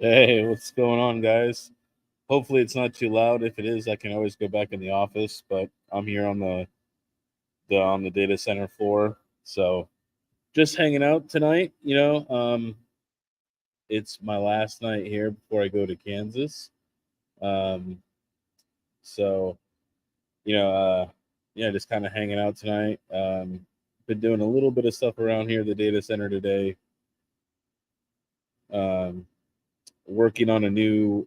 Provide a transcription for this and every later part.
Hey, what's going on, guys? Hopefully, it's not too loud. If it is, I can always go back in the office. But I'm here on the data center floor, so just hanging out tonight. It's my last night here before I go to Kansas. Um, so you know, yeah, just kind of hanging out tonight. Been doing a little bit of stuff around here, at the data center today. Um, Working on a new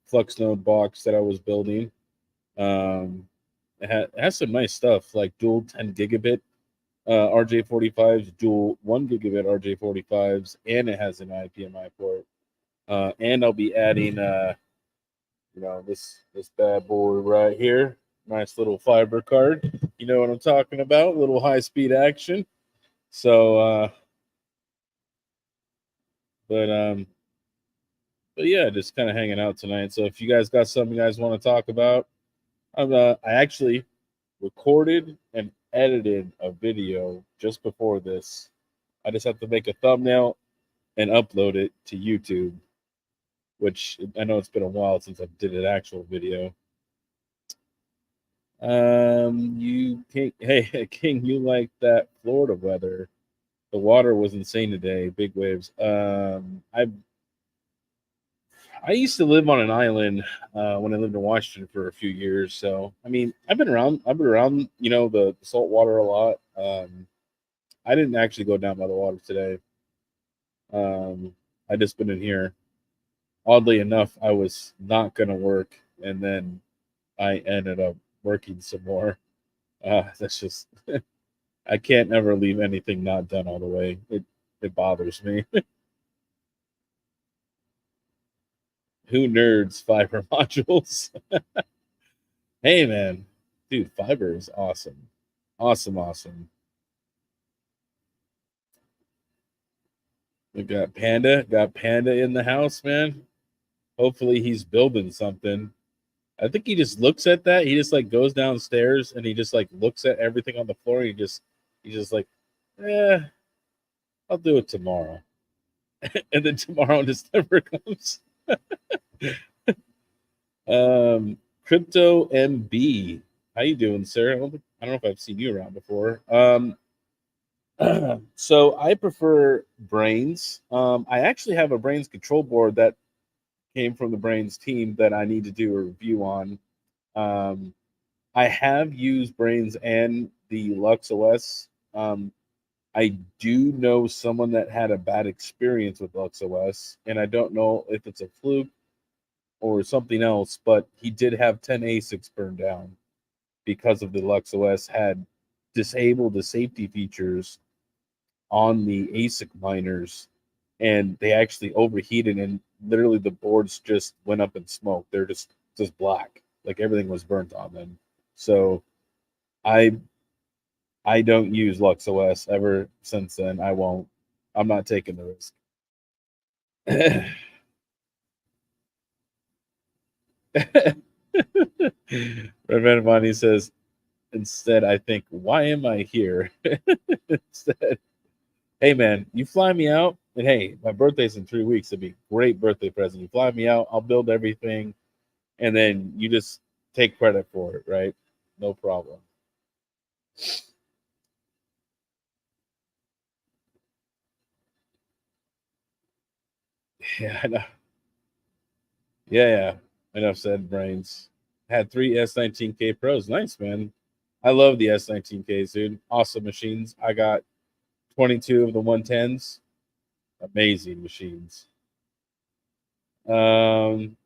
Flux node box that I was building. Um, it has some nice stuff like dual 10 gigabit RJ45s, dual 1 gigabit RJ45s, and it has an IPMI port. And I'll be adding, this bad boy right here. Nice little fiber card. You know what I'm talking about? A little high speed action. So, but but yeah, just kind of hanging out tonight. So if you guys got something you guys want to talk about, I actually recorded and edited a video just before this. I just have to make a thumbnail and upload it to YouTube, which I know it's been a while since I did an actual video. You King, hey King, you like that Florida weather? The water was insane today, big waves. I used to live on an island when I lived in Washington for a few years. So I mean, I've been around. The salt water a lot. I didn't actually go down by the water today. I just been in here. Oddly enough, I was not gonna work, and then I ended up working some more. That's just I can't ever leave anything not done all the way. It bothers me. Who nerds fiber modules? Hey man, dude, fiber is awesome, awesome, awesome. We got Panda in the house, man. Hopefully he's building something. I think he just looks at that. He just like goes downstairs and he just like looks at everything on the floor. He's just like, eh, I'll do it tomorrow. And then tomorrow just never comes. Crypto MB, how you doing, sir? I don't know if I've seen you around before. So I prefer Brains. I actually have a Brains control board that came from the Brains team that I need to do a review on. Um, I have used Brains and the Lux OS. I do know someone that had a bad experience with Lux OS, and I don't know if it's a fluke or something else, but he did have 10 ASICs burned down because of the Lux OS had disabled the safety features on the ASIC miners, and they actually overheated, and literally the boards just went up in smoke. They're just black, like everything was burnt on them. So I I don't use Lux OS ever since then. I won't. I'm not taking the risk. Red Money says, instead, I think, why am I here? Instead, hey man, you fly me out, and hey, my birthday's in 3 weeks. It'd be a great birthday present. You fly me out, I'll build everything, and then you just take credit for it, right? No problem. Yeah, I know. Yeah. Enough said, brains. Had three S19K Pros. Nice, man. I love the S19Ks, dude. Awesome machines. I got 22 of the 110s. Amazing machines. Um,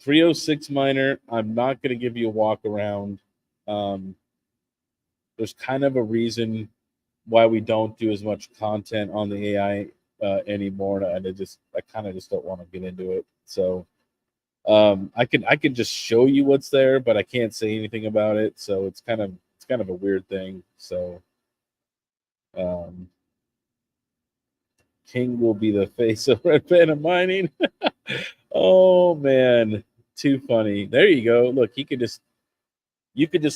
306 miner. I'm not going to give you a walk around. Um, there's kind of a reason why we don't do as much content on the AI anymore, and I kind of just don't want to get into it. So I can just show you what's there, but I can't say anything about it. So it's kind of a weird thing. So um, King will be the face of Red Panda Mining. Oh man, too funny. There you go. Look, you could just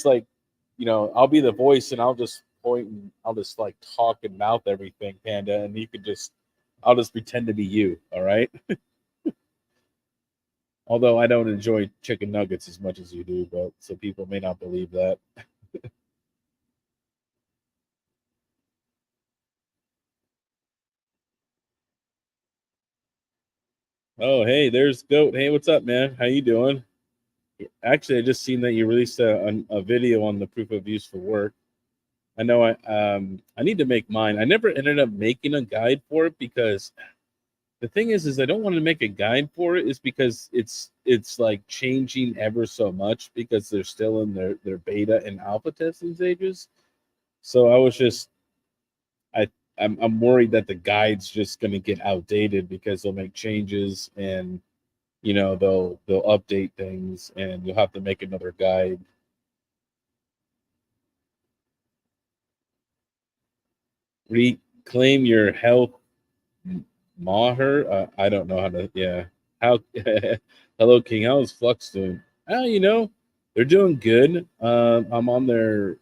like, I'll be the voice and I'll just point and I'll just like talk and mouth everything, Panda, and you could just I'll just pretend to be you. All right. Although I don't enjoy chicken nuggets as much as you do, but so people may not believe that. Oh, hey, there's Goat. Hey, what's up, man? How you doing? Actually, I just seen that you released a video on the proof of use for work. I know I need to make mine. I never ended up making a guide for it because the thing is I don't want to make a guide for it is because it's like changing ever so much because they're still in their beta and alpha testing stages. So I was just I I'm worried that the guide's just going to get outdated because they'll make changes and they'll update things and you'll have to make another guide. Reclaim your health, Maher. I don't know how to. Yeah. How? Hello, King. How's Flux doing? Oh, they're doing good. I'm on their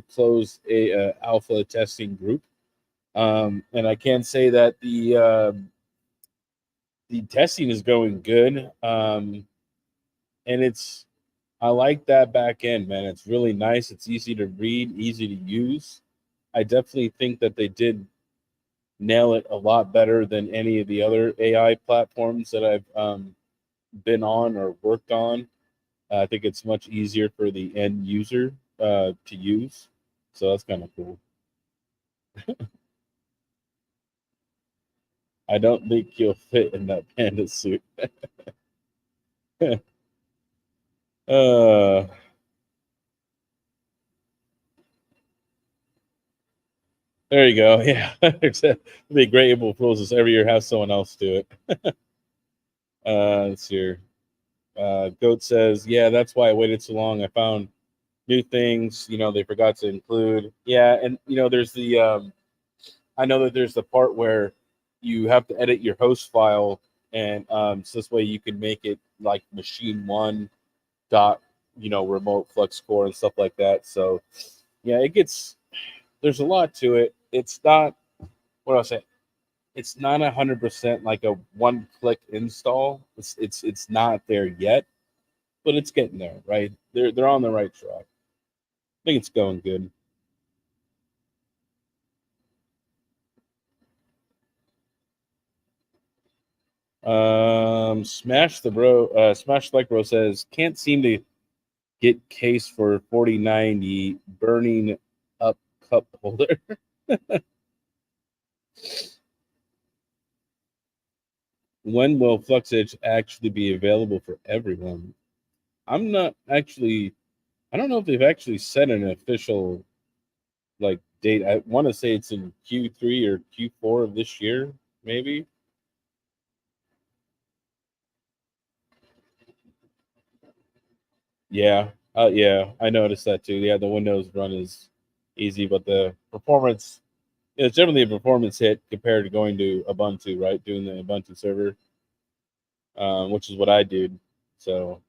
closed alpha testing group, and I can say that the testing is going good. And I like that back end, man. It's really nice. It's easy to read, easy to use. I definitely think that they did nail it a lot better than any of the other AI platforms that I've been on or worked on. I think it's much easier for the end user to use. So that's kind of cool. I don't think you'll fit in that panda suit. uh, there you go. Yeah. It'd be great if we'll close this every year, have someone else do it. Let's see. Goat says, yeah, that's why I waited so long. I found new things, they forgot to include. Yeah, and there's I know that there's the part where you have to edit your host file, and so this way you can make it like machine one dot, remote flux core and stuff like that. So yeah, there's a lot to it. It's not what I say. It's not 100% like a one click install. It's not there yet, but it's getting there, right? They're on the right track. I think it's going good. Smash like bro says can't seem to get case for 4090 burning up cup holder. When will Flux Edge actually be available for everyone? I'm not actually. I don't know if they've actually set an official like date. I want to say it's in Q3 or Q4 of this year, maybe. Yeah, I noticed that too. Yeah, the Windows run is easy, but the performance it's generally a performance hit compared to going to Ubuntu, right? Doing the Ubuntu server, which is what I did. So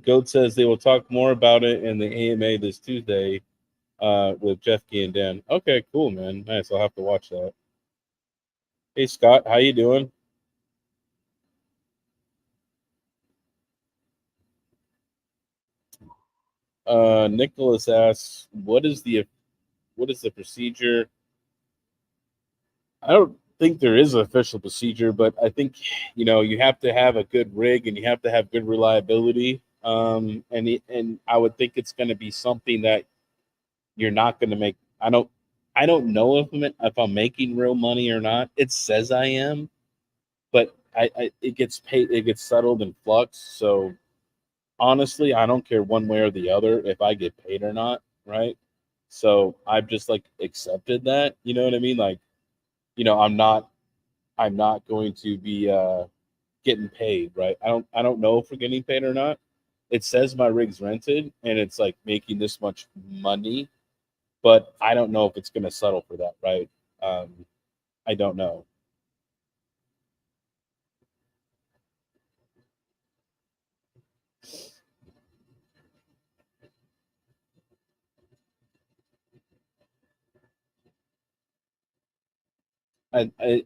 Goat says they will talk more about it in the AMA this Tuesday with Jeff Key and Dan. Okay, cool, man. Nice. I'll have to watch that. Hey Scott, how you doing? Nicholas asks, what is the procedure? I don't think there is an official procedure, but I think you have to have a good rig and you have to have good reliability. And I would think it's going to be something that you're not going to make. I don't know if I'm making real money or not. It says I am, but it gets paid. It gets settled in Flux. So honestly, I don't care one way or the other if I get paid or not. Right. So I've just like accepted that. You know what I mean? Like, I'm not going to be getting paid, right? I don't know if we're getting paid or not. It says my rig's rented and it's like making this much money, but I don't know if it's going to settle for that, right? Um, I don't know.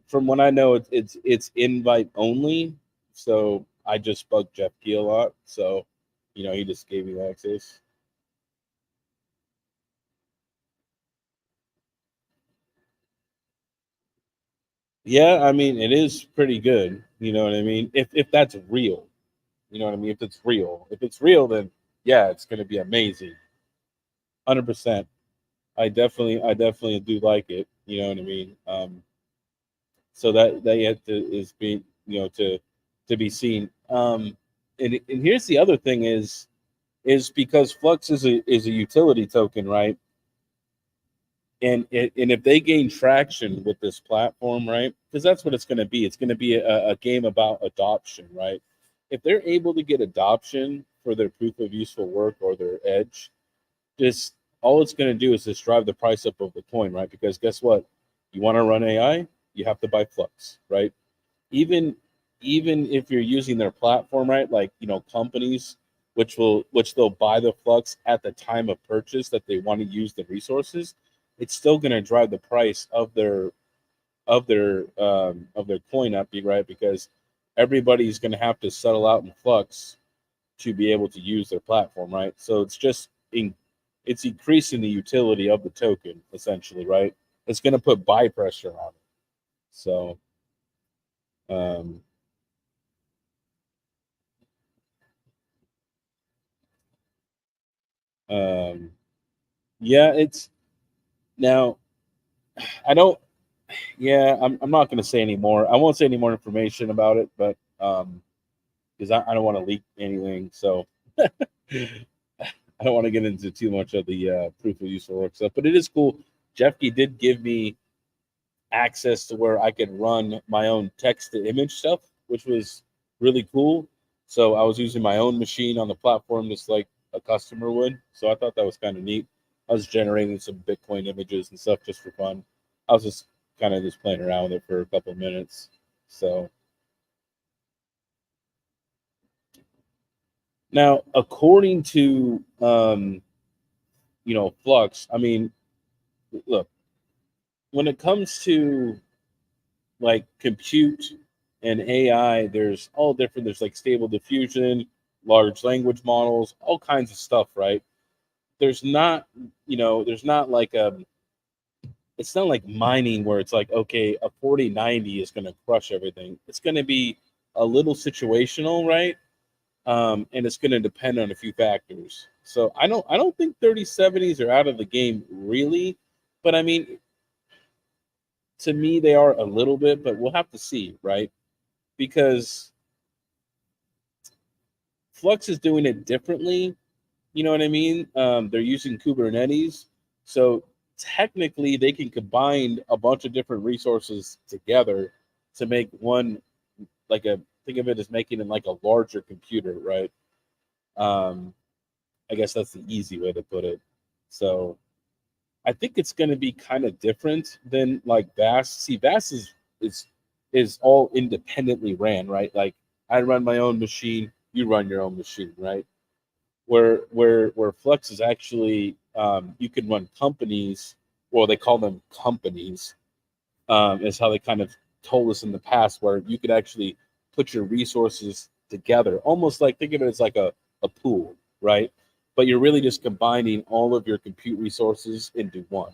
From what I know, it's invite only. So I just bug Jeff Key a lot. So, he just gave me the access. Yeah, I mean, it is pretty good. You know what I mean? If that's real, you know what I mean. If it's real, then yeah, it's going to be amazing. 100%. I definitely do like it. You know what I mean? So that yet is being, to be seen. And here's the other thing is because Flux is a utility token, right? And if they gain traction with this platform, right? Because that's what it's going to be. It's going to be a game about adoption, right? If they're able to get adoption for their proof of useful work or their edge, just all it's going to do is just drive the price up of the coin, right? Because guess what? You want to run AI, you have to buy Flux, right? even even if you're using their platform, right, like companies which they'll buy the Flux at the time of purchase that they want to use the resources, it's still going to drive the price of their coin up, right? Because everybody's going to have to settle out in Flux to be able to use their platform, right? So it's increasing the utility of the token essentially, right? It's going to put buy pressure on it. So um, um, yeah, it's now I don't. Yeah, I'm not going to say any more. I won't say any more information about it, but because I don't want to leak anything, so I don't want to get into too much of the proof of useful work stuff. But it is cool. Jeffkey did give me access to where I could run my own text to image stuff, which was really cool. So I was using my own machine on the platform just like a customer would. So I thought that was kind of neat. I was generating some Bitcoin images and stuff just for fun. I was just kind of just playing around with it for a couple of minutes. So now, according to Flux, I mean, look, when it comes to like compute and AI, there's all different. There's like stable diffusion, large language models, all kinds of stuff, right? There's not, there's not like it's not like mining where it's like, okay, a 4090 is going to crush everything. It's going to be a little situational, right? And it's going to depend on a few factors. So I don't think 3070s are out of the game really, but I mean, to me they are a little bit, but we'll have to see, right? Because Flux is doing it differently. You know what I mean? They're using Kubernetes, so technically they can combine a bunch of different resources together to make one, like a think of it as making it like a larger computer, right? Um, I guess that's the easy way to put it. So I think it's going to be kind of different than like VAS. See, VAS is all independently ran, right? Like I run my own machine, you run your own machine, right? Where Flex is actually you can run companies, well they call them companies, is how they kind of told us in the past, where you could actually put your resources together, almost like think of it as like a pool, right? But you're really just combining all of your compute resources into one.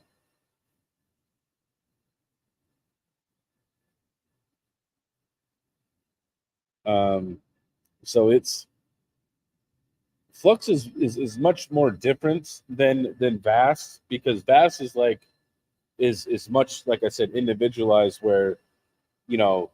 Um, so it's Flux is much more different than Vast, because Vast is like is much, like I said, individualized, where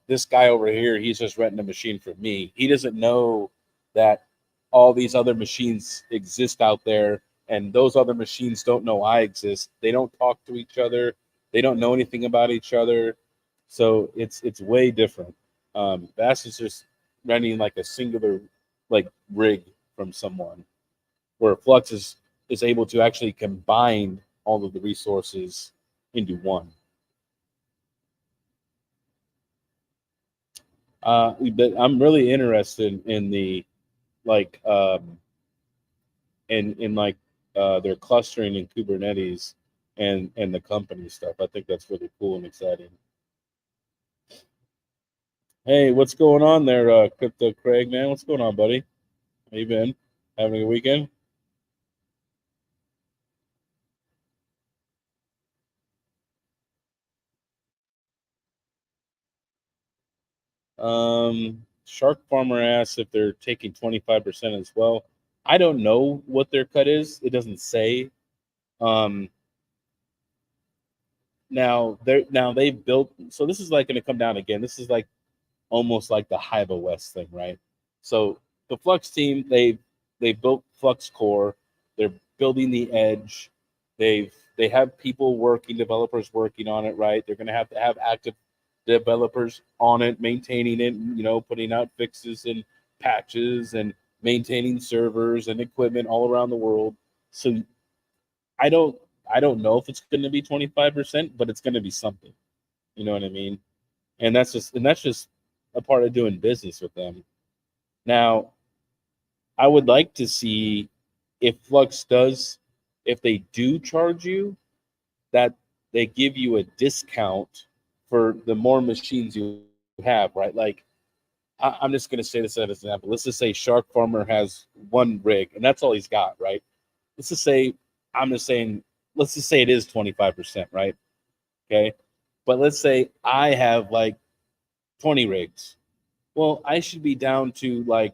this guy over here, he's just renting a machine from me. He doesn't know that all these other machines exist out there, and those other machines don't know I exist. They don't talk to each other. They don't know anything about each other. So it's way different. Bass is just renting like a singular like rig from someone, where Flux is able to actually combine all of the resources into one. But I'm really interested in the like in like their clustering in Kubernetes and the company stuff. I think that's really cool and exciting. Hey, what's going on there, Crypto Craig, man? What's going on, buddy? How you been? Having a weekend? Shark Farmer asks if they're taking 25% as well. I don't know what their cut is. It doesn't say. Um, now they've built, so this is like going to come down again. This is like almost like the Hiva West thing, right? So the Flux team, they built Flux Core. They're building the edge. They have people working, developers working on it, right? They're going to have active developers on it, maintaining it, putting out fixes and patches and maintaining servers and equipment all around the world. So I don't I don't know if it's going to be 25%, but it's going to be something. You know what I mean? And that's just a part of doing business with them. Now, I would like to see if Flux does, if they do charge you, that they give you a discount for the more machines you have, right? Like, I'm just going to say this as an example. Let's just say Shark Farmer has one rig, and that's all he's got, right? Let's just say, I'm just saying, let's just say it is 25%, right? Okay. But let's say I have like 20 rigs. Well, I should be down to like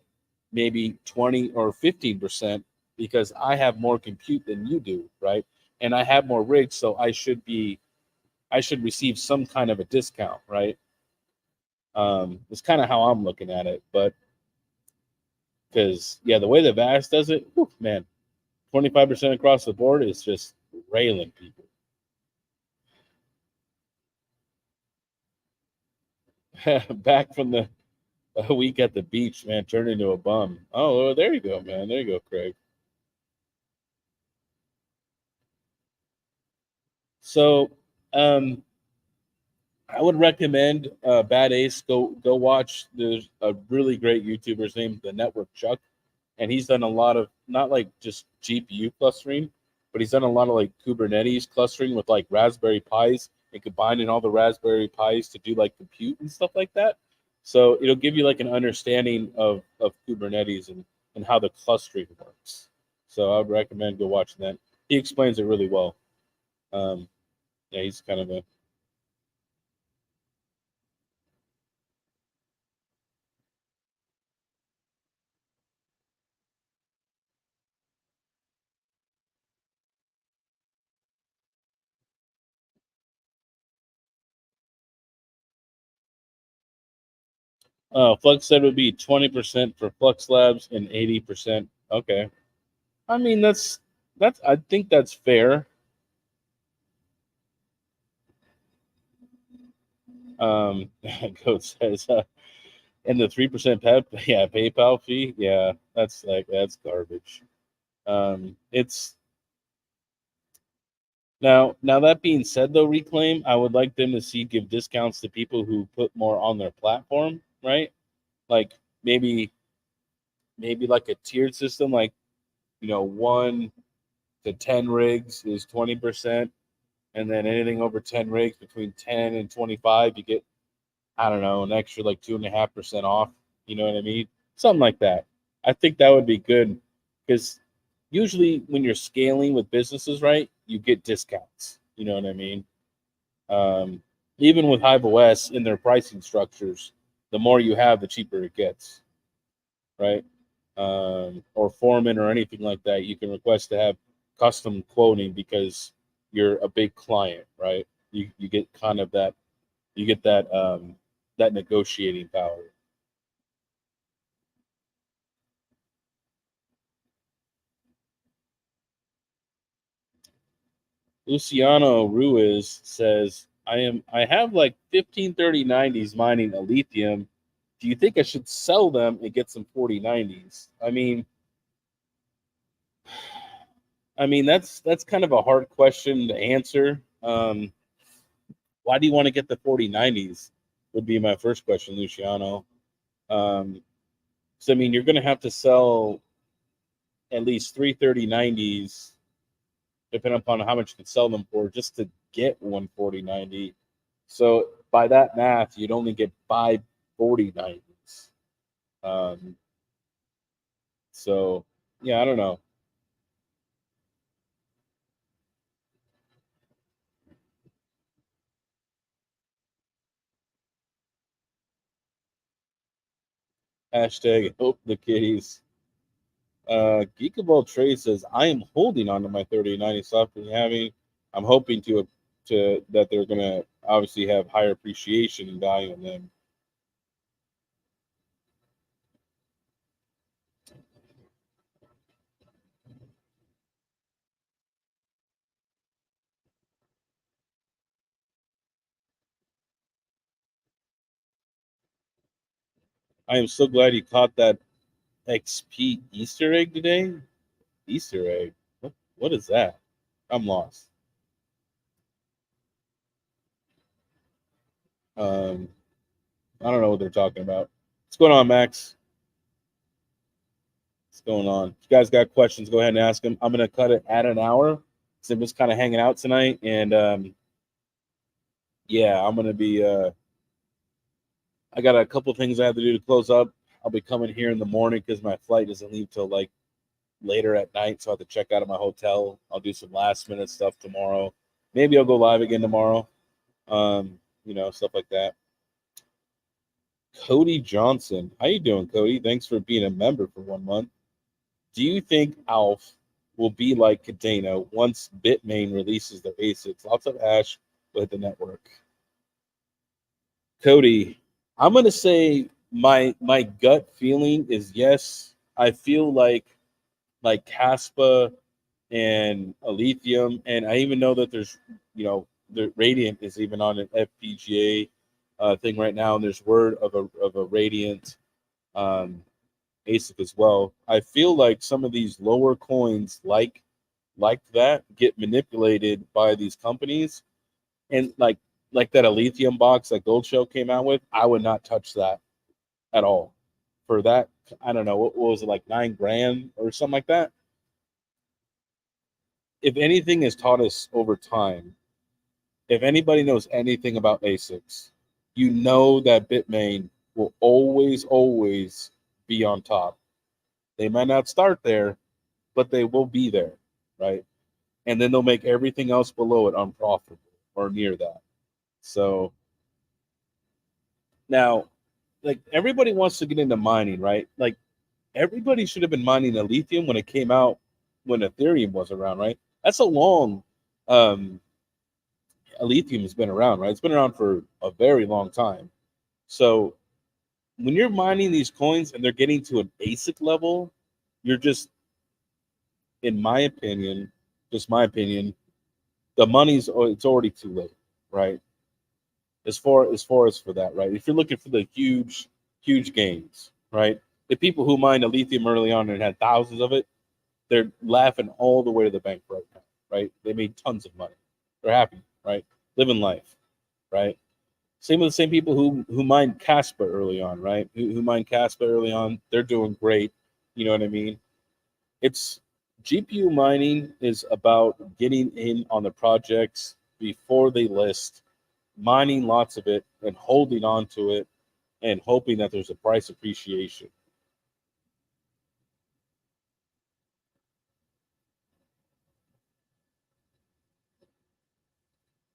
maybe 20 or 15% because I have more compute than you do, right? And I have more rigs, so I should receive some kind of a discount, right? It's kind of how I'm looking at it, but because yeah, the way the VAS does it, whew, man, 25% across the board is just railing people. Back from the a week at the beach, man, turned into a bum. Oh, there you go, man. There you go, Craig. So, um, I would recommend Bad Ace. Go watch. There's a really great YouTuber's named the Network Chuck, and he's done a lot of not like just GPU clustering, but he's done a lot of like Kubernetes clustering with like Raspberry Pis and combining all the Raspberry Pis to do like compute and stuff like that. So it'll give you like an understanding of Kubernetes and how the clustering works. So I would recommend go watching that. He explains it really well. Um, yeah, he's kind of a Flux said it would be 20% for Flux Labs and 80%. Okay. I mean, that's I think that's fair. Goat says, and the 3% yeah, PayPal fee, yeah, that's garbage. It's now that being said, though, Reclaim, I would like them to see give discounts to people who put more on their platform, right? Like maybe maybe like a tiered system, like 1 to 10 rigs is 20%, and then anything over 10 rigs between 10 and 25, you get I don't know, an extra like 2.5% off. You know what I mean? Something like that. I think that would be good because usually when you're scaling with businesses, right, you get discounts. You know what I mean? Um, Even with Hive OS in their pricing structures, the more you have, the cheaper it gets, right? Or Foreman or anything like that, you can request to have custom quoting because you're a big client, right? You get kind of that you get that negotiating power. Luciano Ruiz says, I have like 153090s mining a lithium. Do you think I should sell them and get some 4090s? I mean that's kind of a hard question to answer. Why do you want to get the 4090s? Would be my first question, Luciano. Um, so I mean you're going to have to sell at least 33090s depending upon how much you can sell them for, just to get 14090. So by that math, you'd only get 4090s. Um, so yeah, I don't know. Hashtag hope the kitties. Geekable Trade says I am holding on to my 3090 soft and having. I'm hoping to that they're gonna obviously have higher appreciation and value in them. I am so glad you caught that XP Easter egg today. Easter egg. What is that? I'm lost. Um, I don't know what they're talking about. What's going on, Max? What's going on? If you guys got questions, go ahead and ask them. I'm gonna cut it at an hour. So I'm just kind of hanging out tonight, and yeah, I'm gonna be. I got a couple things I have to do to close up. I'll be coming here in the morning because my flight doesn't leave till like later at night, so I have to check out of my hotel. I'll do some last minute stuff tomorrow. Maybe I'll go live again tomorrow. Stuff like that. Cody Johnson, how you doing, Cody? Thanks for being a member for 1 month. Do you think Alf will be like Cadena once Bitmain releases their ASICs? Lots of ash with the network. Cody, I'm gonna say my gut feeling is yes. I feel like Caspa and Lithium, and I even know that there's the Radiant is even on an FPGA thing right now, and there's word of a Radiant um, ASIC as well. I feel like some of these lower coins like that get manipulated by these companies, and like that Lithium box that Gold Show came out with, I would not touch that at all. For that, I don't know what was it, like 9 grand or something like that. If anything has taught us over time, if anybody knows anything about ASICs, you know that Bitmain will always be on top. They might not start there, but they will be there, right? And then they'll make everything else below it unprofitable or near that. So now, like everybody wants to get into mining, right? Like everybody should have been mining a lithium when it came out when Ethereum was around, right? That's a long um lithium has been around, right? It's been around for a very long time. So when you're mining these coins and they're getting to an ASIC level, you're just, in my opinion, just my opinion, the money's it's already too late, right? As far as for that, right? If you're looking for the huge gains, right? The people who mined a lithium early on and had thousands of it, they're laughing all the way to the bank right now, right? They made tons of money. They're happy, right? Living life, right? Same with the same people who mined Casper early on, right? Who mined Casper early on, they're doing great. You know what I mean? It's GPU mining is about getting in on the projects before they list, mining lots of it and holding on to it and hoping that there's a price appreciation.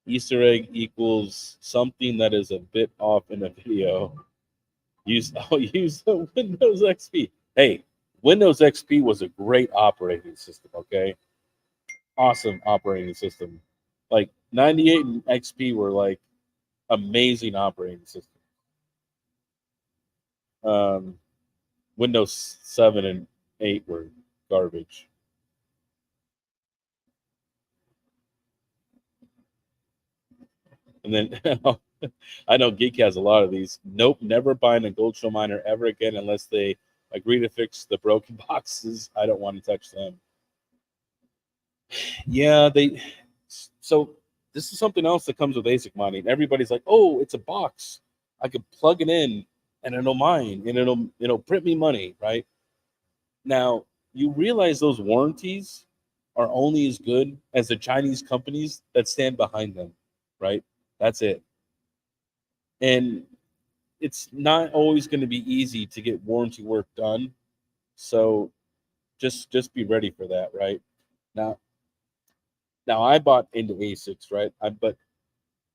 Easter egg equals something that is a bit off in a video. Use the Windows XP. Hey, Windows XP was a great operating system. Okay, awesome operating system. Like 98 and XP were like amazing operating systems. Um, Windows 7 and 8 were garbage. And then I know Geek has a lot of these. Nope, never buying a Gold Show miner ever again unless they agree to fix the broken boxes. I don't want to touch them. Yeah, they. So this is something else that comes with ASIC mining. Everybody's like, "Oh, it's a box. I could plug it in, and it'll mine, and it'll print me money." Right now, you realize those warranties are only as good as the Chinese companies that stand behind them. Right? That's it. And it's not always going to be easy to get warranty work done. So just be ready for that, right? Now now I bought into ASICs, right? But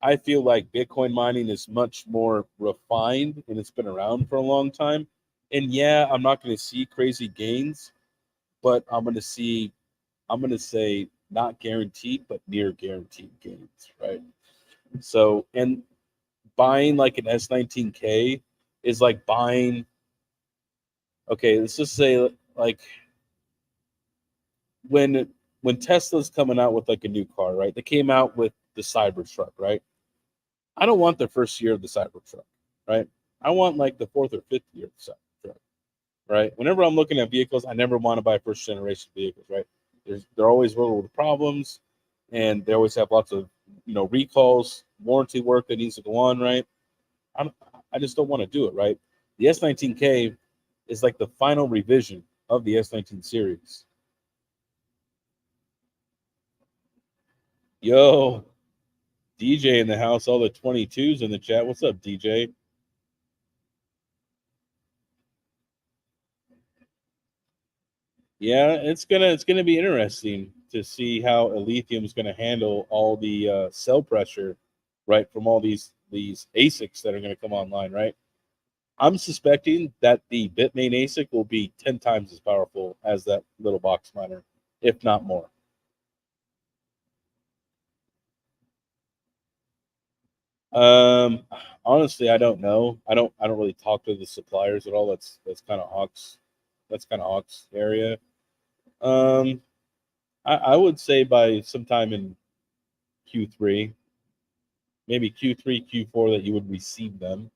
I feel like Bitcoin mining is much more refined and it's been around for a long time. And yeah, I'm not going to see crazy gains, but I'm going to say not guaranteed, but near guaranteed gains, right? So, and buying like an S19K is like buying, okay, let's just say like when when Tesla's coming out with like a new car, right? They came out with the Cybertruck, right? I don't want the first year of the Cybertruck, right? I want like the fourth or fifth year of the Cybertruck, right? Whenever I'm looking at vehicles, I never want to buy first generation vehicles, right? They're always riddled with problems, and they always have lots of recalls, warranty work that needs to go on, right? I'm, I just don't want to do it, right? The S19K is like the final revision of the S19 series. Yo, DJ in the house, all the 22s in the chat. What's up, DJ? Yeah, it's gonna be interesting to see how Lithium is gonna handle all the cell pressure, right, from all these ASICs that are gonna come online, right? I'm suspecting that the Bitmain ASIC will be 10 times as powerful as that little box miner, if not more. Um, Honestly, I don't know. I don't really talk to the suppliers at all. That's kind of Hawks. That's kind of Hawks area. Um, I would say by sometime in Q3, maybe Q3, Q4 that you would receive them.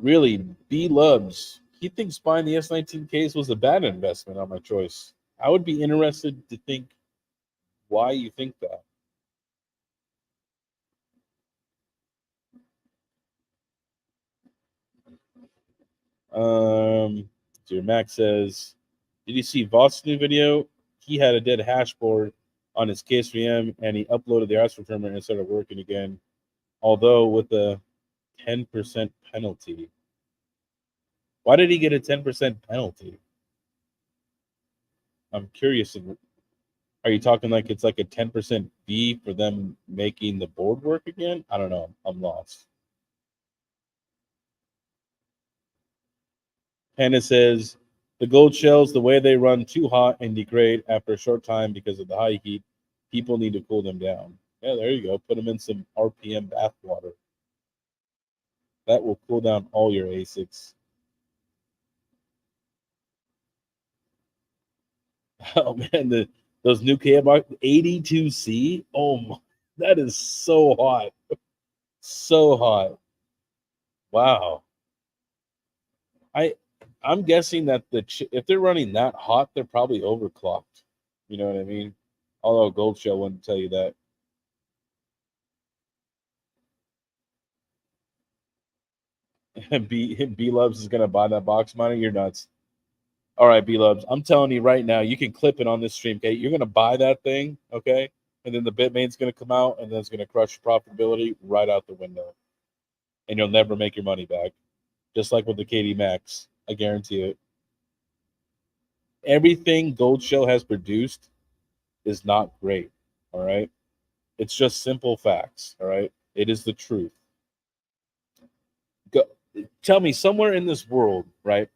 Really, B Lubs, he thinks buying the S19Ks was a bad investment on my choice. I would be interested to think why you think that. Dear Max says, did you see Voss' new video? He had a dead hash board on his KSVM and he uploaded the ASIC firmware and it started working again, although with a 10% penalty. Why did he get a 10% penalty? I'm curious. Are you talking like it's like a 10% fee for them making the board work again? I don't know. I'm lost. Hannah says the gold shells, the way they run too hot and degrade after a short time because of the high heat, people need to cool them down. Yeah, there you go. Put them in some RPM bath water. That will cool down all your ASICs. Oh man, those new KMR 82C. Oh my, that is so hot. So hot. Wow. I I'm guessing that if they're running that hot, they're probably overclocked. You know what I mean? Although Gold Shell wouldn't tell you that. B Loves is gonna buy that box miner. You're nuts. All right, B Loves. I'm telling you right now, you can clip it on this stream. Okay, you're gonna buy that thing. Okay, and then the Bitmain's gonna come out, and then it's gonna crush profitability right out the window, and you'll never make your money back. Just like with the KD Max, I guarantee it. Everything Gold Shell has produced is not great. All right. It's just simple facts. All right. It is the truth. Go, tell me somewhere in this world, right?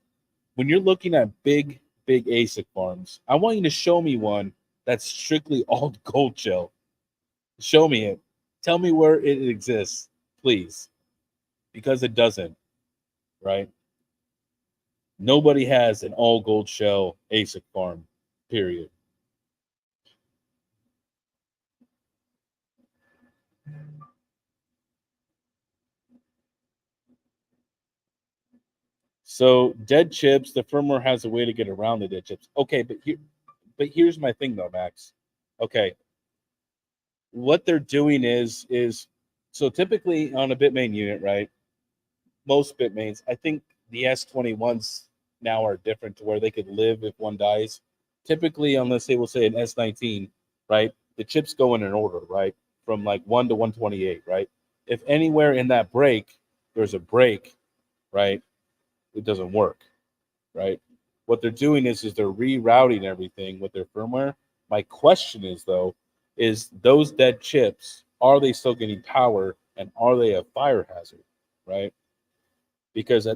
When you're looking at big ASIC farms, I want you to show me one that's strictly all gold shell. Show me it. Tell me where it exists, please, because it doesn't, right? Nobody has an all gold shell ASIC farm, period. So dead chips, the firmware has a way to get around the dead chips. Okay, but here's my thing though, Max. Okay, what they're doing is so typically on a Bitmain unit, right? Most Bitmains, I think the S21s now are different to where they could live if one dies. Typically, on let's say we'll say an S19, right? the chips go in an order, right? From like 1 to 128, right? If anywhere in that break there's a break, right, it doesn't work, right? What they're doing is they're rerouting everything with their firmware. My question is though, is those dead chips, are they still getting power and are they a fire hazard, right? Because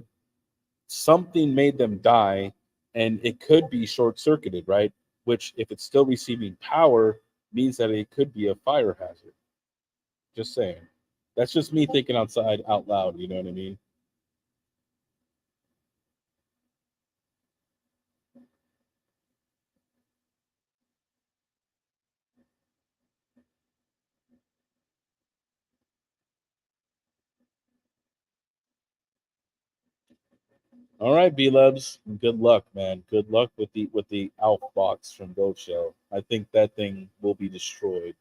something made them die and it could be short circuited, right? Which, if it's still receiving power, means that it could be a fire hazard. Just saying. That's just me thinking outside out loud, you know what I mean? All right, B Lebs, good luck, man. Good luck with the Alf box from Gold Show. I think that thing will be destroyed.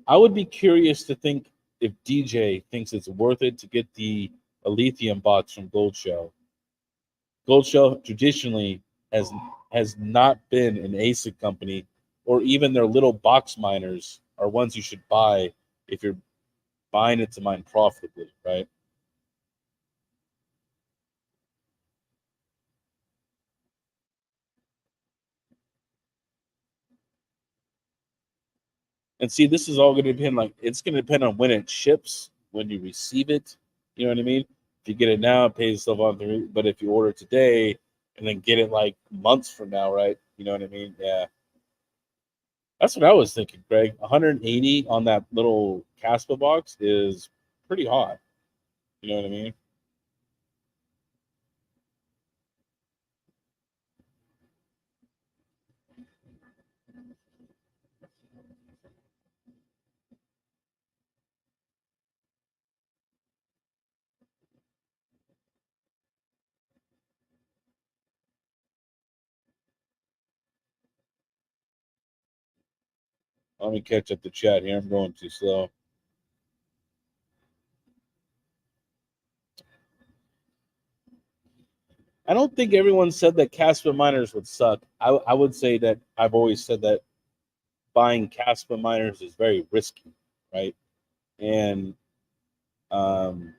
I would be curious to think if DJ thinks it's worth it to get the lithium box from Gold Show. Gold Show traditionally has has not been an ASIC company, or even their little box miners are ones you should buy if you're buying it to mine profitably, right? And see, this is all going to depend. Like, it's going to depend on when it ships, when you receive it. You know what I mean? If you get it now, it pays itself on through. But if you order today and then get it like months from now, right? You know what I mean? Yeah, that's what I was thinking, Greg. 180 on that little Caspa box is pretty hot. You know what I mean? Let me catch up the chat here. I'm going too slow. I don't think everyone said that Caspa miners would suck. I would say that I've always said that buying Caspa miners is very risky, right? And um,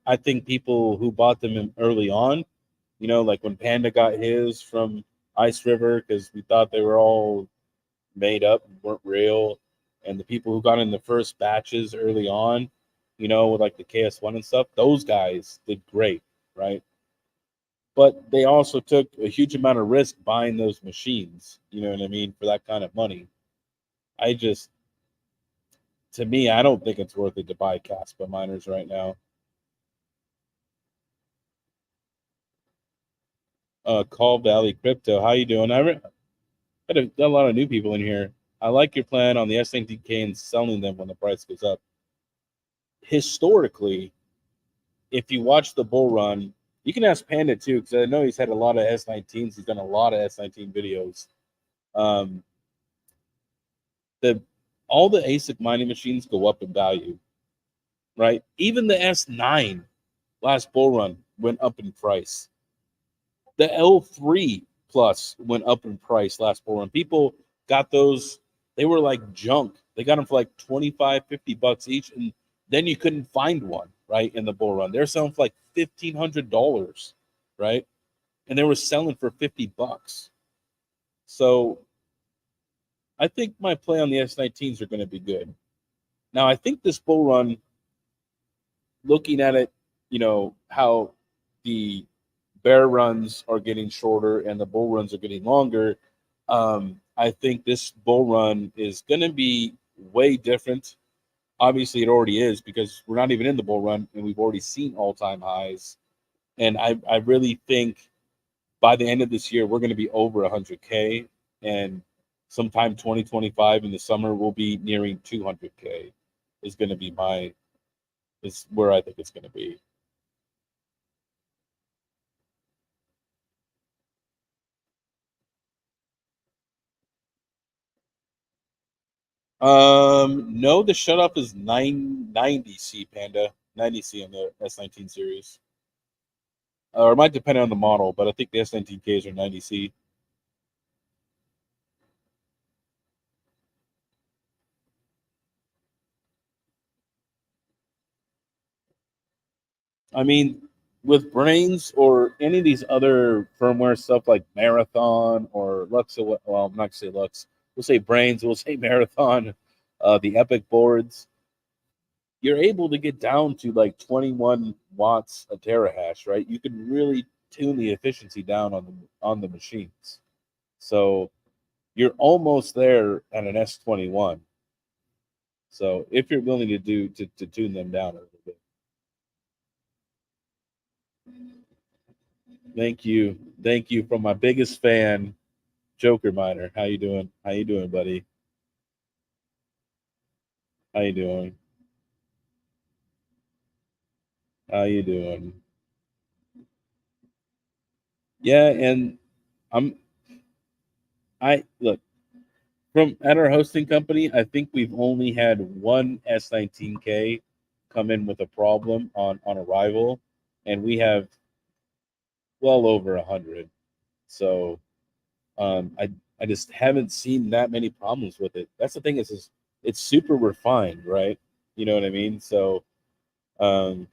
I think people who bought them early on, like when Panda got his from Ice River, because we thought they were all made up and weren't real, and the people who got in the first batches early on, with like the KS1 and stuff, those guys did great, right? But they also took a huge amount of risk buying those machines, you know what I mean, for that kind of money. I just, to me, I don't think it's worth it to buy Caspa miners right now. Call Valley Crypto, how you doing? Had a lot of new people in here. I like your plan on the S19K and selling them when the price goes up. Historically, if you watch the bull run, you can ask Panda too, because I know he's had a lot of S19s. He's done a lot of S19 videos. Um, the all the ASIC mining machines go up in value, right? Even the S9 last bull run went up in price. The L3 Plus went up in price last bull run. People got those, they were like junk. They got them for like 25, $50 each, and then you couldn't find one, right, in the bull run. They're selling for like $1,500, right? And they were selling for $50. So I think my play on the S19s are going to be good. Now, I think this bull run, looking at it, how the bear runs are getting shorter and the bull runs are getting longer. I think this bull run is going to be way different. Obviously, it already is because we're not even in the bull run and we've already seen all time highs. And I really think by the end of this year, we're going to be over 100K. And sometime 2025 in the summer, we'll be nearing 200K, is going to be is where I think it's going to be. No, the shut off is 990C Panda, 90C on the S19 series. Or it might depend on the model, but I think the S19Ks are 90C. I mean, with Brains or any of these other firmware stuff like Marathon or Lux, well, I'm not gonna say Lux. We'll say Brains. We'll say Marathon. The Epic boards, you're able to get down to like 21 watts a terahash, right? You can really tune the efficiency down on the machines. So you're almost there at an S21. So if you're willing to to tune them down a little bit. Thank you from my biggest fan, Joker Miner. How you doing? How you doing, buddy? How you doing? How you doing? Yeah, and I'm I look from at our hosting company. I think we've only had one S19K come in with a problem on arrival, and we have well over 100. So I just haven't seen that many problems with it. That's the thing is it's super refined, right? You know what I mean? So um,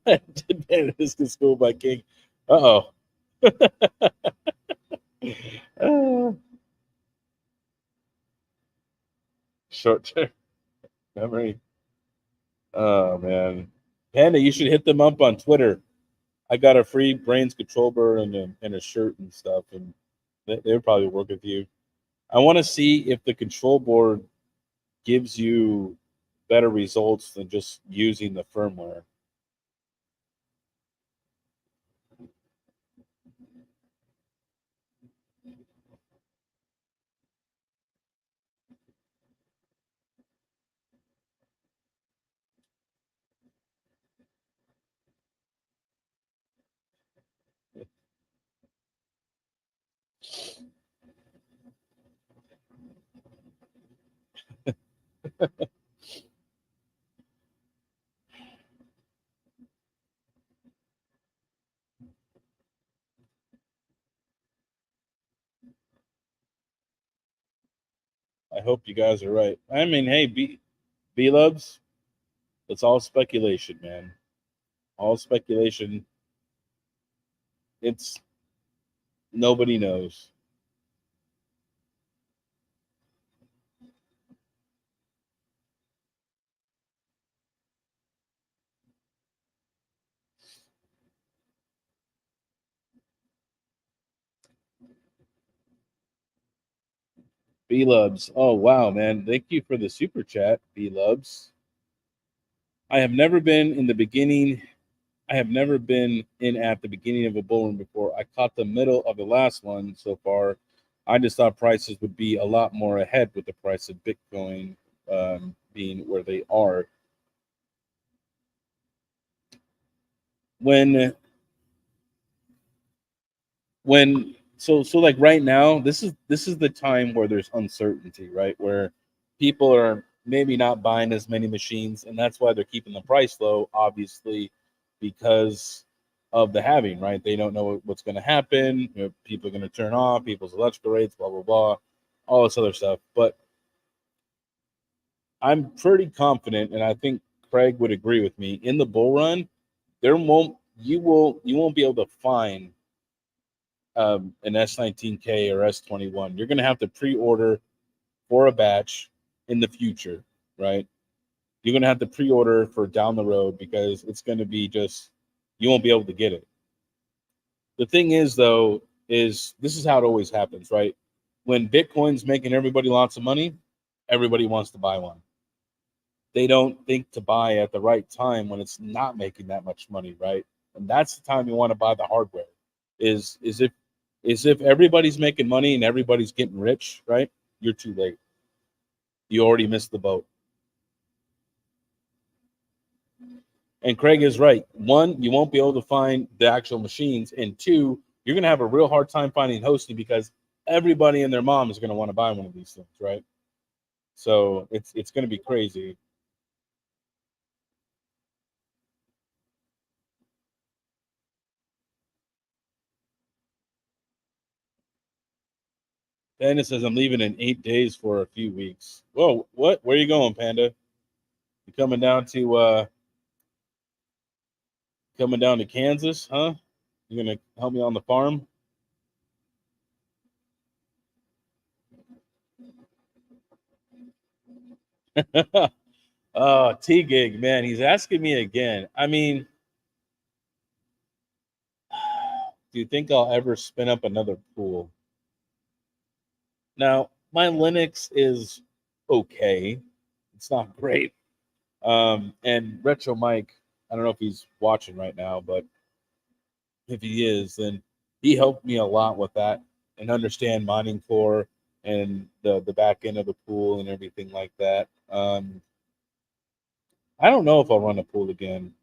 did this to school by King. Uh oh, short term memory. Oh man, Panda, you should hit them up on Twitter. I got a free brains control board and a shirt and stuff, and they would probably work with you. I want to see if the control board gives you better results than just using the firmware. I hope you guys are right. I mean, hey, B Lubs, it's all speculation, man. All speculation. It's nobody knows. B Lubs. Oh wow, man. Thank you for the super chat, B Lubs. I have never been in the beginning. I have never been in at the beginning of a bull run before. I caught the middle of the last one so far. I just thought prices would be a lot more ahead with the price of Bitcoin being where they are. When so like right now, this is the time where there's uncertainty, right? Where people are maybe not buying as many machines, and that's why they're keeping the price low, obviously, because of the halving, right? They don't know what's going to happen. You know, people are going to turn off, people's electrical rates, blah blah blah, all this other stuff. But I'm pretty confident, and I think Craig would agree with me. In the bull run, there won't you won't be able to find an S19K or S21. You're going to have to pre-order for a batch in the future, right? You're going to have to pre-order for down the road because it's going to be just you won't be able to get it. The thing is, though, is this is how it always happens, right? When Bitcoin's making everybody lots of money, everybody wants to buy one. They don't think to buy at the right time when it's not making that much money, right? And that's the time you want to buy the hardware. Is if everybody's making money and everybody's getting rich, right? You're too late. You already missed the boat. And Craig is right. One, you won't be able to find the actual machines, and two, you're going to have a real hard time finding hosting because everybody and their mom is going to want to buy one of these things, right? So it's going to be crazy. Panda says I'm leaving in 8 days for a few weeks. Whoa, what? Where are you going, Panda? You coming down to Kansas, huh? You gonna help me on the farm? T Gig, man, he's asking me again. I mean, do you think I'll ever spin up another pool? Now, my Linux is okay. It's not great. And Retro Mike, I don't know if he's watching right now, but if he is, then he helped me a lot with that and understand mining core and the back end of the pool and everything like that. I don't know if I'll run a pool again.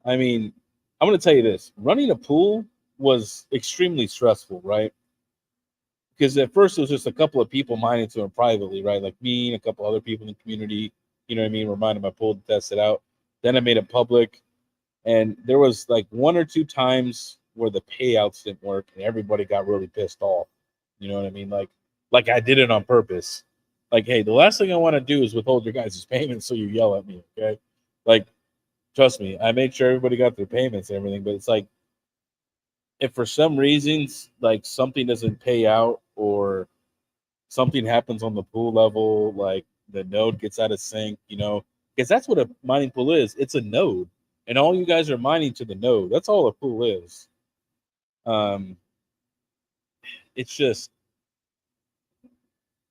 I mean, I'm going to tell you this: running a pool was extremely stressful, right? Because at first it was just a couple of people mining to him privately, right? Like me and a couple other people in the community, you know what I mean, were mining my pool to test it out. Then I made it public, and there was like one or two times where the payouts didn't work, and everybody got really pissed off. You know what I mean? Like I did it on purpose. Like, hey, the last thing I want to do is withhold your guys' payments, so you yell at me, okay? Like, trust me, I made sure everybody got their payments and everything, but it's like if for some reasons like something doesn't pay out or something happens on the pool level, like the node gets out of sync, you know, because that's what a mining pool is. It's a node, and all you guys are mining to the node. That's all a pool is. Um, it's just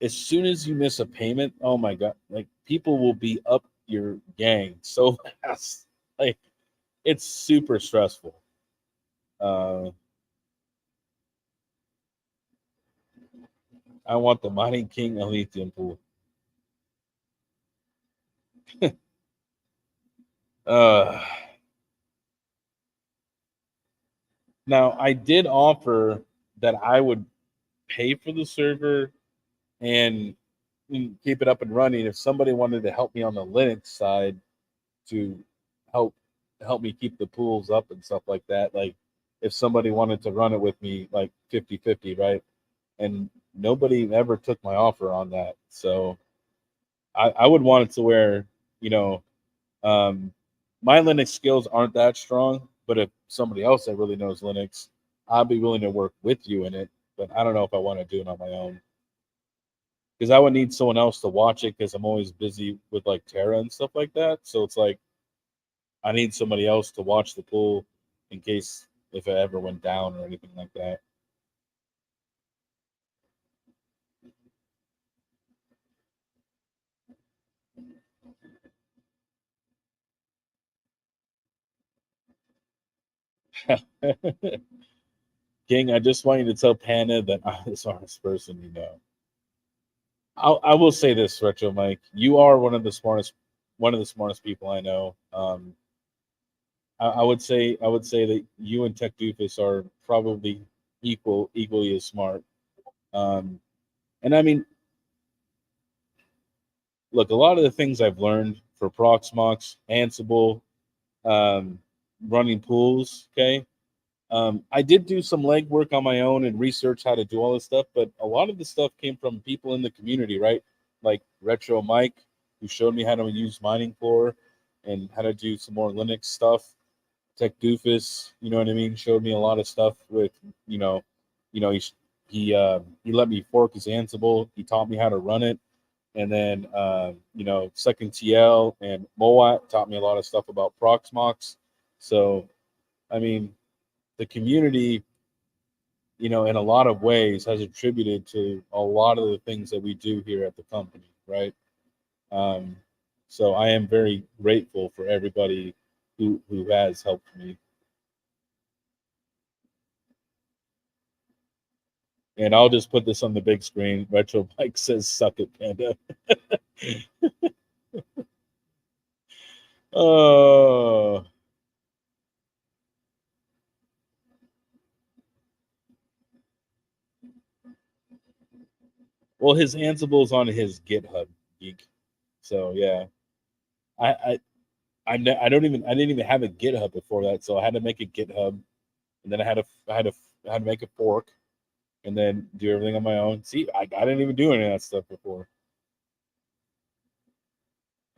as soon as you miss a payment, oh my god, like people will be up your gang so fast. Like it's super stressful. Uh, I want the mining king lithium pool. Uh, Now I did offer that I would pay for the server and keep it up and running if somebody wanted to help me on the Linux side to help help me keep the pools up and stuff like that. Like if somebody wanted to run it with me like 50-50, right? And nobody ever took my offer on that. So I would want it to where, you know, um, my Linux skills aren't that strong, but if somebody else that really knows Linux, I'd be willing to work with you in it. But I don't know if I want to do it on my own because I would need someone else to watch it because I'm always busy with like Terra and stuff like that. So it's like I need somebody else to watch the pool in case if it ever went down or anything like that. King, I just want you to tell Panda that I'm the smartest person you know. I will say this, Retro Mike, you are one of the smartest people I know. I would say that you and Tech Doofus are probably equally as smart. Um, and I mean, look, a lot of the things I've learned for Proxmox, Ansible, um, running pools, okay. I did do some legwork on my own and research how to do all this stuff, but a lot of the stuff came from people in the community, right? Like Retro Mike, who showed me how to use Mining Core and how to do some more Linux stuff. Tech Doofus, you know what I mean, showed me a lot of stuff with, you know, you know, he let me fork his Ansible. He taught me how to run it, and then you know, Second TL and Moat taught me a lot of stuff about Proxmox. So, I mean, the community, you know, in a lot of ways has attributed to a lot of the things that we do here at the company, right? Um, so I am very grateful for everybody who has helped me. And I'll just put this on the big screen. Retro Mike says, "Suck it, Panda." Oh, well, his Ansible's on his GitHub, geek. So yeah, I I I didn't even have a GitHub before that, so I had to make a GitHub, and then I had to make a fork, and then do everything on my own. See, I didn't even do any of that stuff before.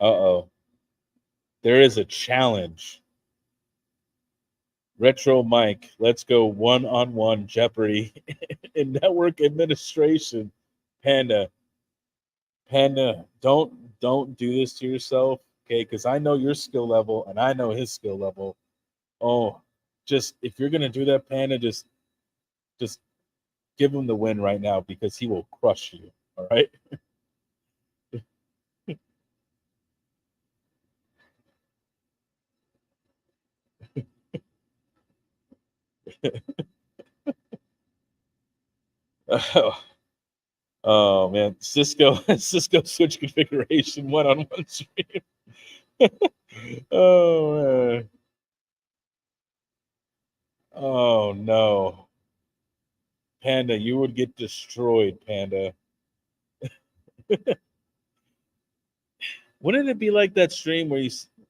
Uh oh. There is a challenge. Retro Mike, let's go one-on-one Jeopardy in network administration. Panda, don't do this to yourself, okay? Because I know your skill level and I know his skill level. Oh, just if you're gonna do that, Panda, just give him the win right now because he will crush you. All right. Oh man, Cisco Cisco switch configuration one-on-one stream. Oh man. Oh no. Panda, you would get destroyed, Panda. Wouldn't it be like that stream where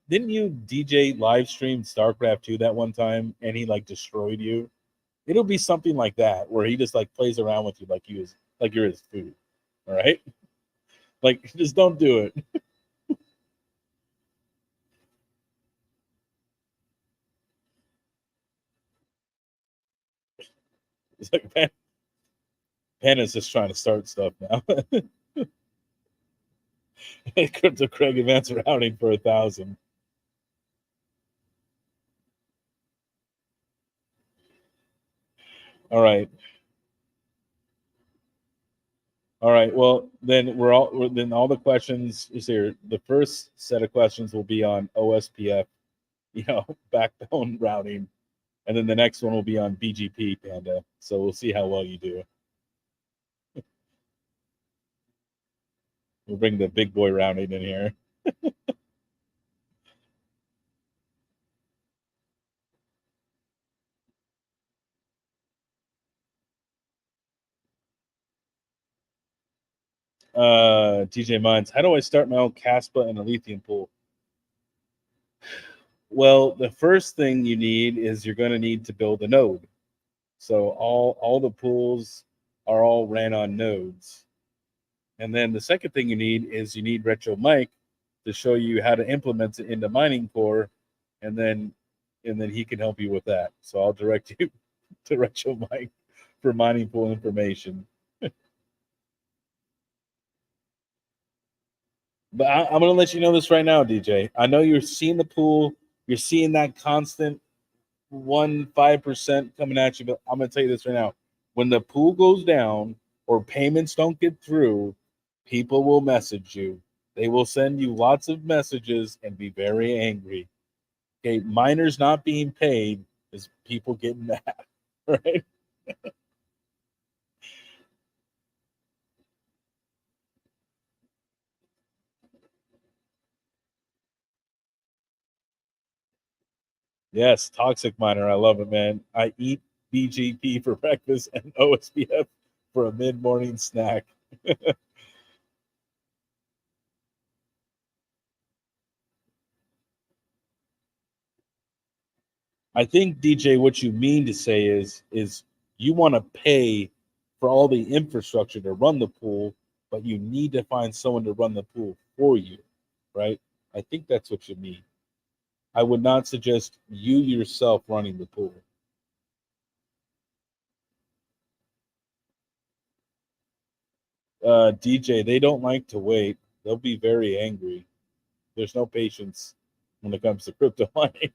didn't you DJ live stream StarCraft 2 that one time and he like destroyed you? It'll be something like that where he just like plays around with you like you're his food. All right? Like just don't do it. It's like Panda's just trying to start stuff now. Crypto Craig advanced routing for 1,000. All right. All right. Well, then then all the questions is here. The first set of questions will be on OSPF, backbone routing, and then the next one will be on BGP, Panda. So we'll see how well you do. We'll bring the big boy routing in here. TJ Mines, how do I start my own Caspa and a lithium pool? Well, the first thing you need is you're going to need to build a node. So all the pools are all ran on nodes. And then the second thing you need Retro Mike to show you how to implement it into Mining Core, and then he can help you with that. So I'll direct you to Retro Mike for mining pool information. But I'm going to let you know this right now, DJ. I know you're seeing the pool, you're seeing that constant 5% coming at you, but I'm going to tell you this right now. When the pool goes down or payments don't get through, people will message you. They will send you lots of messages and be very angry. Okay, miners not being paid is people getting mad, right? Yes, toxic miner. I love it, man. I eat BGP for breakfast and OSPF for a mid-morning snack. I think DJ, what you mean to say is you want to pay for all the infrastructure to run the pool, but you need to find someone to run the pool for you, right? I think that's what you mean. I would not suggest you yourself running the pool. DJ, they don't like to wait. They'll be very angry. There's no patience when it comes to crypto mining.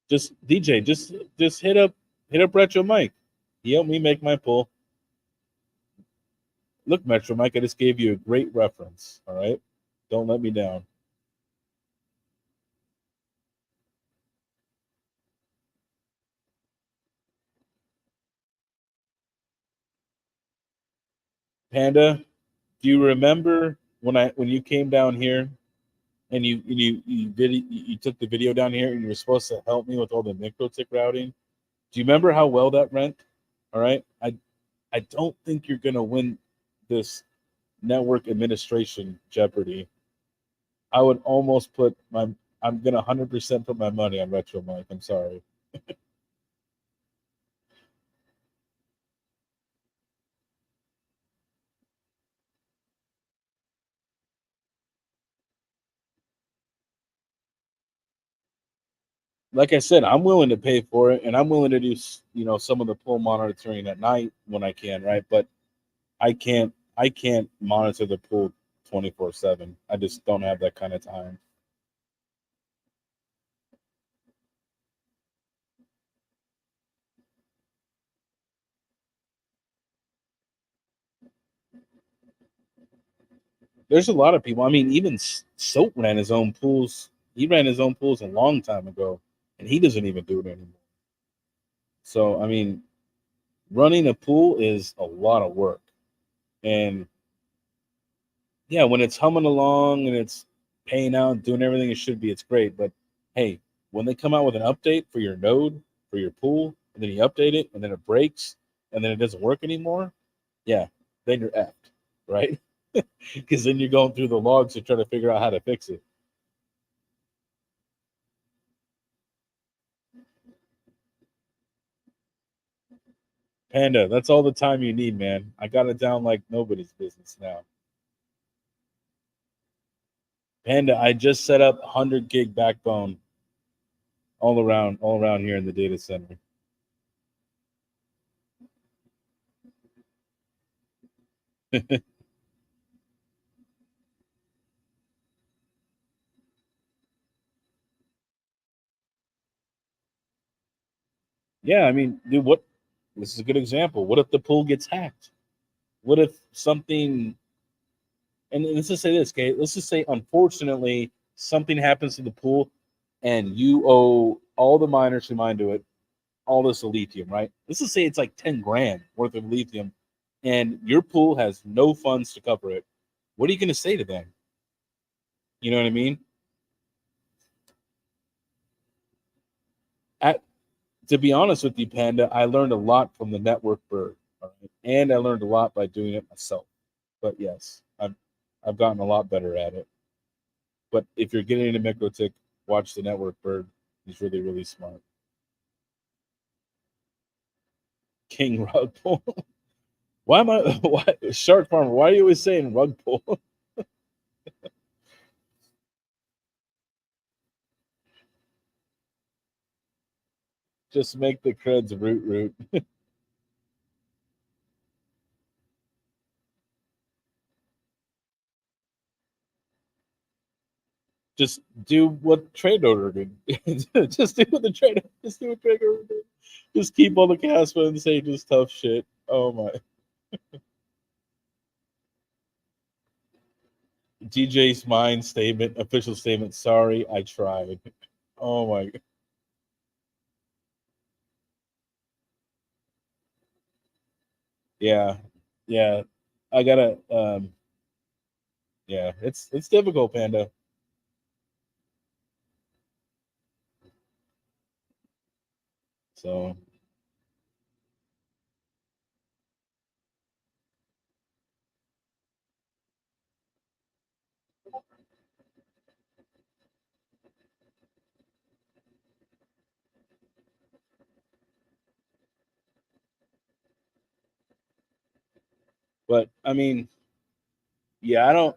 Just DJ, just hit up Retro Mike. He helped me make my pool. Look, Metro Mike, I just gave you a great reference. All right, don't let me down. Panda, do you remember when you came down here and you took the video down here and you were supposed to help me with all the MikroTik routing? Do you remember how well that went? All right, I don't think you're gonna win this network administration Jeopardy. I would almost put I'm gonna 100% put my money on Retro Mike. I'm sorry. like I said, I'm willing to pay for it, and I'm willing to do some of the pool monitoring at night when I can, right? But I can't monitor the pool 24/7. I just don't have that kind of time. There's a lot of people. I mean, even Soap ran his own pools. He ran his own pools a long time ago, and he doesn't even do it anymore. So, I mean, running a pool is a lot of work. And yeah, when it's humming along and it's paying out, doing everything it should be, it's great. But hey, when they come out with an update for your node, for your pool, and then you update it, and then it breaks, and then it doesn't work anymore, yeah, then you're effed, right? Because then you're going through the logs to try to figure out how to fix it. Panda, that's all the time you need, man. I got it down like nobody's business now. Panda, I just set up 100 gig backbone all around here in the data center. Yeah, I mean, dude, what? This is a good example. What if the pool gets hacked? What if something? And let's just say this, okay? Let's just say, unfortunately, something happens to the pool, and you owe all the miners who mine to it all this lithium, right? Let's just say it's like 10 grand worth of lithium, and your pool has no funds to cover it. What are you going to say to them? You know what I mean? At To be honest with you, Panda, I learned a lot from the network bird, all right? And I learned a lot by doing it myself. But yes, I've gotten a lot better at it. But if you're getting into MikroTik, watch the network bird. He's really, really smart. King rug pull. Why am I why Shark Farmer? Why are you always saying rug pull? Just make the creds root. Just do what trade order did. Just do what the trade. Just do what trade order did. Just keep all the cast and say just tough shit. Oh my. DJ's mind statement, official statement. Sorry, I tried. Oh my. Yeah, yeah. I gotta. Yeah, it's difficult, Panda. So, but I mean, yeah, I don't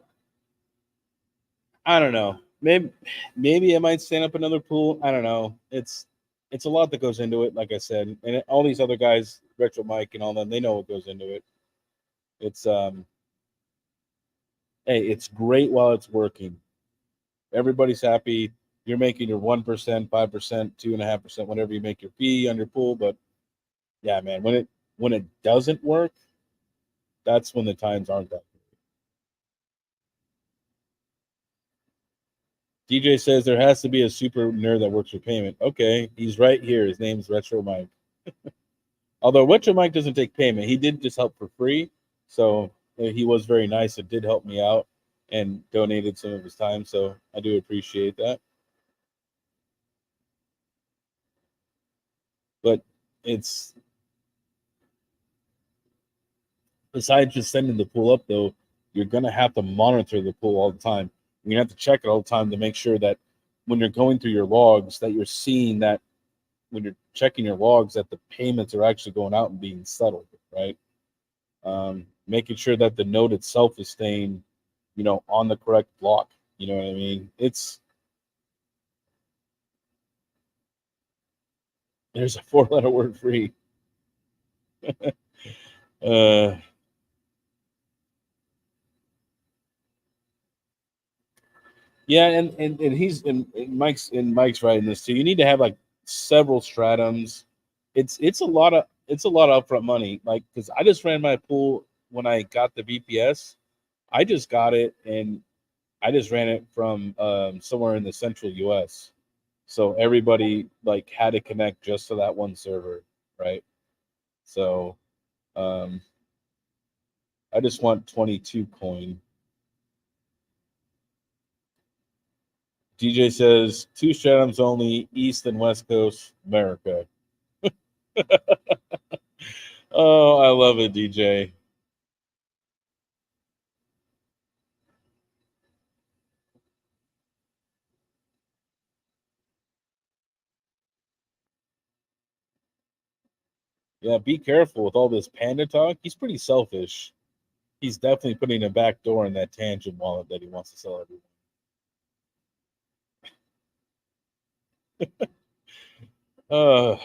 know. Maybe I might stand up another pool. I don't know. It's a lot that goes into it. Like I said, and all these other guys, Retro Mike and all them, they know what goes into it. It's hey, it's great while it's working. Everybody's happy. You're making your 1%, 5%, 2.5%, whatever you make your fee on your pool. But yeah, man, when it doesn't work, that's when the times aren't that. DJ says there has to be a super nerd that works for payment. Okay, he's right here. His name's Retro Mike. Although Retro Mike doesn't take payment, he did just help for free. So he was very nice. It did help me out and donated some of his time. So I do appreciate that. But it's besides just sending the pool up, though, you're going to have to monitor the pool all the time. You have to check it all the time to make sure that when you're going through your logs, that you're seeing that when you're checking your logs, that the payments are actually going out and being settled, right? Making sure that the node itself is staying, on the correct block. You know what I mean? There's a 4-letter word free. uh, yeah, and Mike's writing this too. You need to have like several stratums. It's a lot of upfront money. Like, because I just ran my pool when I got the VPS. I just got it and I just ran it from somewhere in the central US. So everybody like had to connect just to that one server, right? So um, I just want 22 coin. DJ says 2 stratums only, East and West Coast, America. Oh, I love it, DJ. Yeah, be careful with all this panda talk. He's pretty selfish. He's definitely putting a back door in that tangent wallet that he wants to sell everyone. Uh,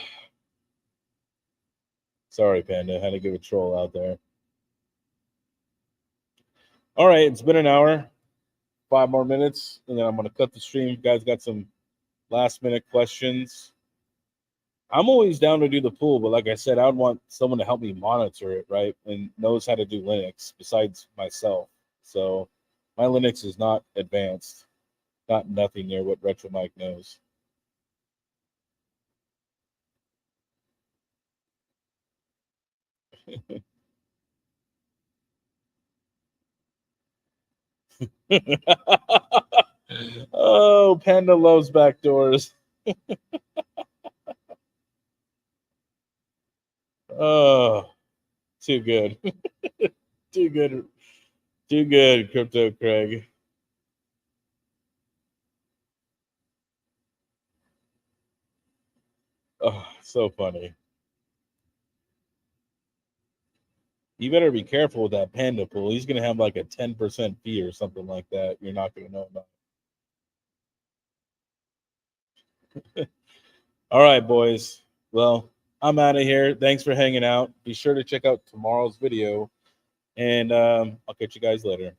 sorry, Panda. Had to give a troll out there. All right, it's been an hour. 5 more minutes, and then I'm gonna cut the stream. You guys got some last minute questions. I'm always down to do the pool, but like I said, I would want someone to help me monitor it, right? And knows how to do Linux besides myself. So my Linux is not advanced, not nothing near what Retro Mike knows. Oh, Panda loves backdoors. Oh, too good. Too good. Too good, Crypto Craig. Oh, so funny. You better be careful with that Panda pool. He's gonna have like a 10% fee or something like that. You're not gonna know about. All right, boys. Well, I'm out of here. Thanks for hanging out. Be sure to check out tomorrow's video, and I'll catch you guys later.